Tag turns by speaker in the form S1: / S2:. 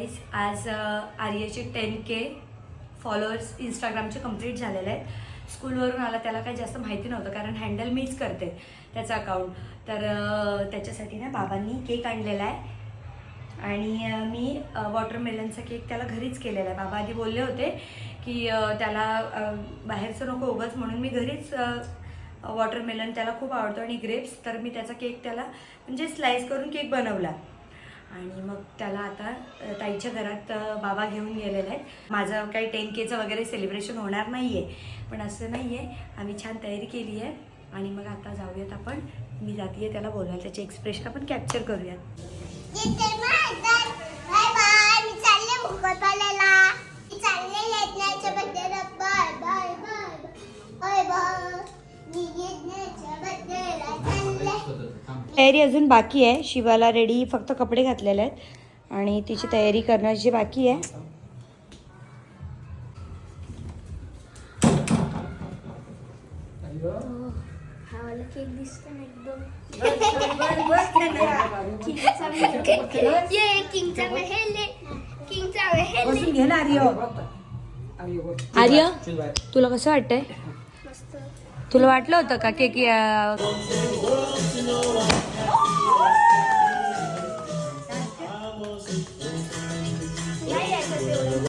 S1: Guys, आज आर्याचे 10K followers इंस्टाग्रामचे complete झालेले आहेत. स्कूलवरून आला, त्याला काही जास्त माहिती नव्हतं कारण हँडल मीच करते त्याचं अकाउंट. तर त्याच्यासाठी ना बाबांनी केक आणलेला आहे आणि मी वॉटरमेलनचा केक त्याला घरीच केलेला आहे. बाबा आधी बोलले होते की त्याला बाहेरचं नको उगाच, म्हणून मी घरीच वॉटरमेलन त्याला खूप आवडतो आणि ग्रेप्स, तर मी त्याचा केक त्याला म्हणजे स्लाइस करून केक बनवला. आणि मग त्याला आता ताईच्या घरात बाबा घेऊन गेलेले आहेत. माझं काही 10Kचं वगैरे सेलिब्रेशन होणार नाही आहे, पण असं नाही आहे, आम्ही छान तयारी केली आहे. आणि मग आता जाऊयात आपण, मी जाते आहे त्याला बोलायला, त्याचे एक्सप्रेशन आपण कॅप्चर करूयात. तयारी अजून बाकी आहे. शिवाला रेडी फक्त कपडे घातलेले आहेत आणि तिची तयारी करण्याची बाकी आहे.
S2: केक दिसतो ना एकदम.
S1: आर्य, तुला कसं वाटतंय? तुला वाटलं होतं का केक